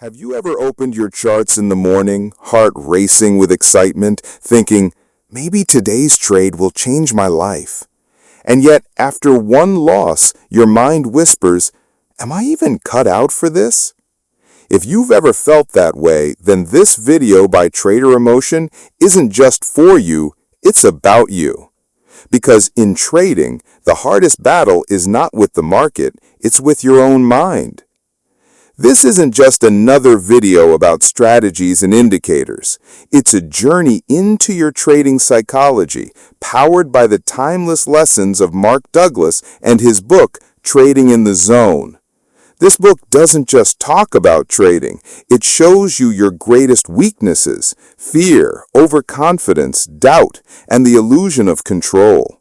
Have you ever opened your charts in the morning, heart racing with excitement, thinking, maybe today's trade will change my life? And yet, after one loss, your mind whispers, am I even cut out for this? If you've ever felt that way, then this video by Trader Emotion isn't just for you, it's about you. Because in trading, the hardest battle is not with the market, it's with your own mind. This isn't just another video about strategies and indicators. It's a journey into your trading psychology, powered by the timeless lessons of Mark Douglas and his book, Trading in the Zone. This book doesn't just talk about trading, it shows you your greatest weaknesses, fear, overconfidence, doubt, and the illusion of control.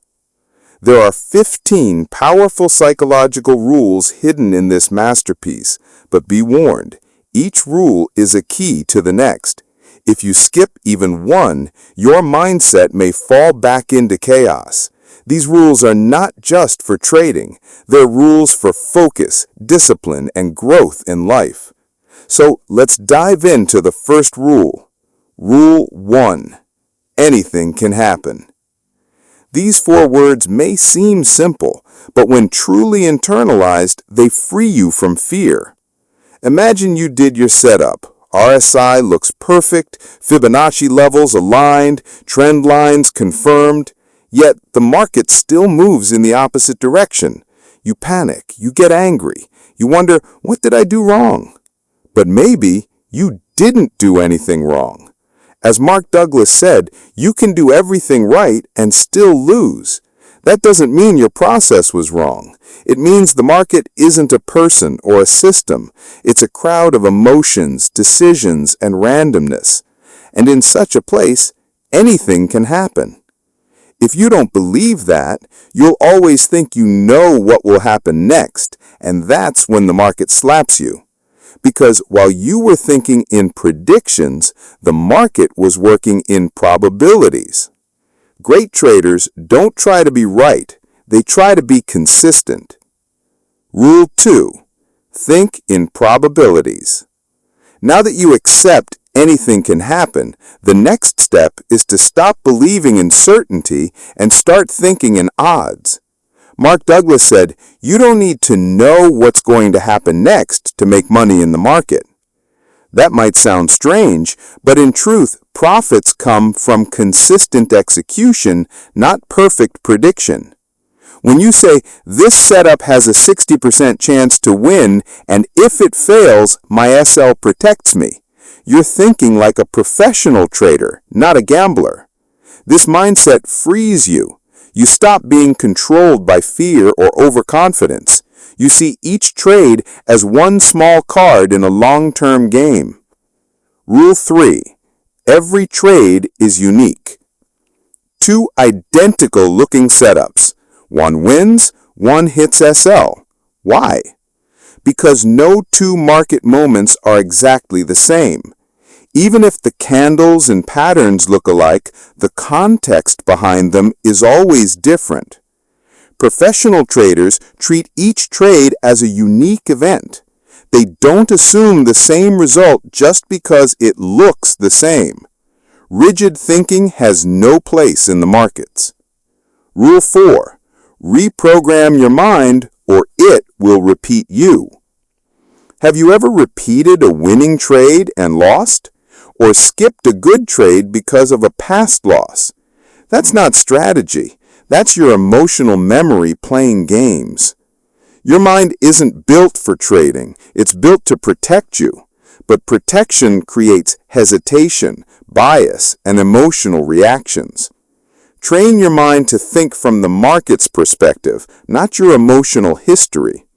There are 15 powerful psychological rules hidden in this masterpiece, but be warned, each rule is a key to the next. If you skip even one, your mindset may fall back into chaos. These rules are not just for trading, they're rules for focus, discipline, and growth in life. So let's dive into the first rule. Rule 1. Anything can happen. These 4 words may seem simple, but when truly internalized, they free you from fear. Imagine you did your setup. RSI looks perfect, Fibonacci levels aligned, trend lines confirmed, yet the market still moves in the opposite direction. You panic, you get angry, you wonder, what did I do wrong? But maybe you didn't do anything wrong. As Mark Douglas said, you can do everything right and still lose. That doesn't mean your process was wrong. It means the market isn't a person or a system. It's a crowd of emotions, decisions, and randomness. And in such a place, anything can happen. If you don't believe that, you'll always think you know what will happen next, and that's when the market slaps you. Because while you were thinking in predictions, the market was working in probabilities. Great traders don't try to be right, they try to be consistent. Rule 2. Think in probabilities. Now that you accept anything can happen, the next step is to stop believing in certainty and start thinking in odds. Mark Douglas said, you don't need to know what's going to happen next to make money in the market. That might sound strange, but in truth, profits come from consistent execution, not perfect prediction. When you say, this setup has a 60% chance to win, and if it fails, my SL protects me, you're thinking like a professional trader, not a gambler. This mindset frees you. You stop being controlled by fear or overconfidence. You see each trade as one small card in a long-term game. Rule 3. Every trade is unique. 2 identical-looking setups. One wins, one hits SL. Why? Because no 2 market moments are exactly the same. Even if the candles and patterns look alike, the context behind them is always different. Professional traders treat each trade as a unique event. They don't assume the same result just because it looks the same. Rigid thinking has no place in the markets. Rule 4. Reprogram your mind or it will repeat you. Have you ever repeated a winning trade and lost? Or skipped a good trade because of a past loss? That's not strategy. That's your emotional memory playing games. Your mind isn't built for trading. It's built to protect you. But protection creates hesitation, bias, and emotional reactions. Train your mind to think from the market's perspective, not your emotional history.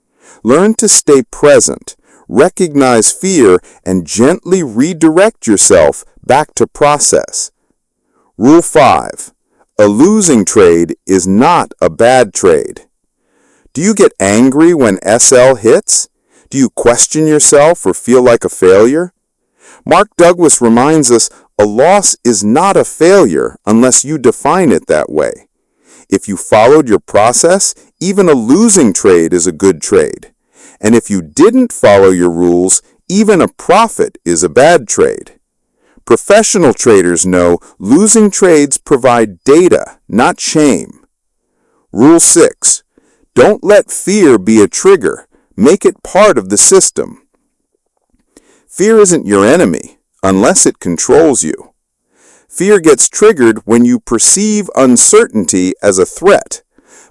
Learn to stay present. Recognize fear and gently redirect yourself back to process. Rule 5. A losing trade is not a bad trade. Do you get angry when SL hits? Do you question yourself or feel like a failure? Mark Douglas reminds us a loss is not a failure unless you define it that way. If you followed your process, even a losing trade is a good trade. And if you didn't follow your rules, even a profit is a bad trade. Professional traders know losing trades provide data, not shame. Rule 6. Don't let fear be a trigger. Make it part of the system. Fear isn't your enemy unless it controls you. Fear gets triggered when you perceive uncertainty as a threat.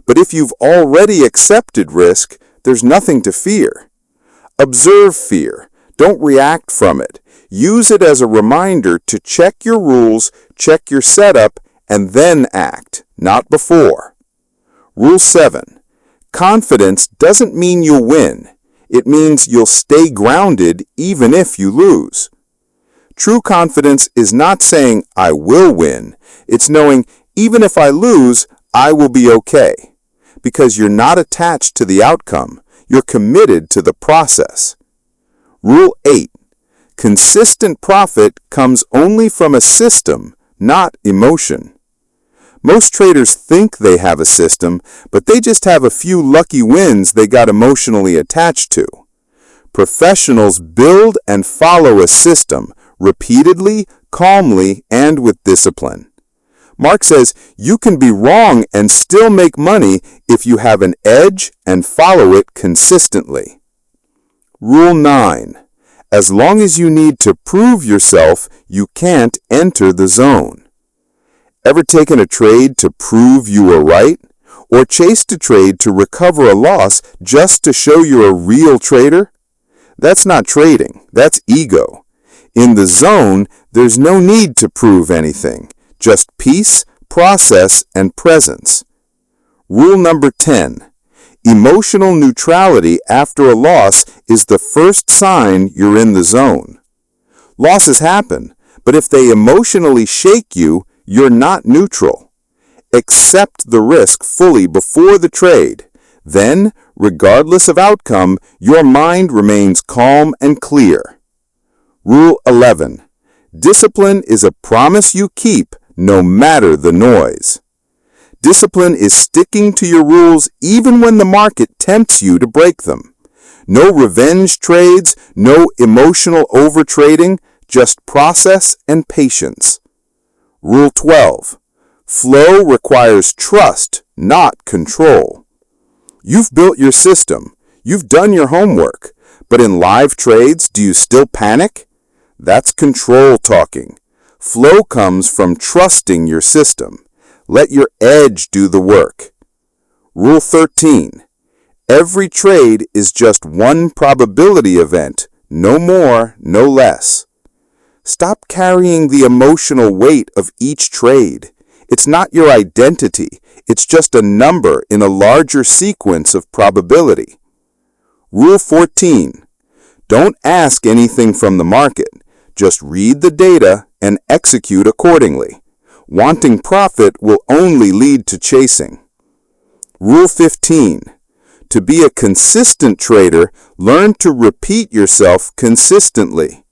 But if you've already accepted risk, there's nothing to fear. Observe fear. Don't react from it. Use it as a reminder to check your rules, check your setup, and then act, not before. Rule 7. Confidence doesn't mean you'll win. It means you'll stay grounded even if you lose. True confidence is not saying, I will win. It's knowing, even if I lose, I will be okay. Because you're not attached to the outcome. You're committed to the process. Rule 8. Consistent profit comes only from a system, not emotion. Most traders think they have a system, but they just have a few lucky wins they got emotionally attached to. Professionals build and follow a system, repeatedly, calmly, and with discipline. Mark says you can be wrong and still make money if you have an edge and follow it consistently. Rule 9. As long as you need to prove yourself, you can't enter the zone. Ever taken a trade to prove you were right? Or chased a trade to recover a loss just to show you're a real trader? That's not trading, that's ego. In the zone, there's no need to prove anything, just peace, process, and presence. Rule number 10. Emotional neutrality after a loss is the first sign you're in the zone. Losses happen, but if they emotionally shake you, you're not neutral. Accept the risk fully before the trade. Then, regardless of outcome, your mind remains calm and clear. Rule 11. Discipline is a promise you keep no matter the noise. Discipline is sticking to your rules even when the market tempts you to break them. No revenge trades, no emotional overtrading, just process and patience. Rule 12. Flow requires trust, not control. You've built your system. You've done your homework. But in live trades, do you still panic? That's control talking. Flow comes from trusting your system. Let your edge do the work. Rule 13. Every trade is just one probability event, no more, no less. Stop carrying the emotional weight of each trade. It's not your identity. It's just a number in a larger sequence of probability. Rule 14. Don't ask anything from the market. Just read the data and execute accordingly. Wanting profit will only lead to chasing. Rule 15. To be a consistent trader, learn to repeat yourself consistently.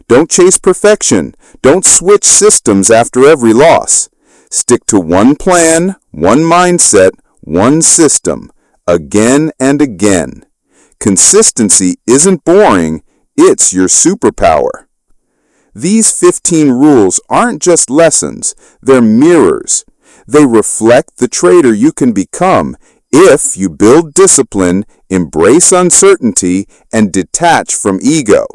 Don't chase perfection. Don't switch systems after every loss. Stick to one plan, one mindset, one system, again and again. Consistency isn't boring, it's your superpower. These 15 rules aren't just lessons, they're mirrors. They reflect the trader you can become if you build discipline, embrace uncertainty, and detach from ego.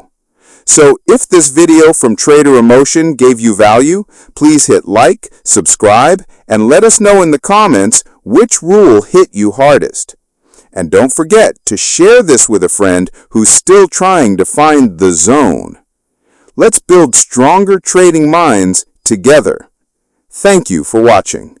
So if this video from Trader Emotion gave you value, please hit like, subscribe, and let us know in the comments which rule hit you hardest. And don't forget to share this with a friend who's still trying to find the zone. Let's build stronger trading minds together. Thank you for watching.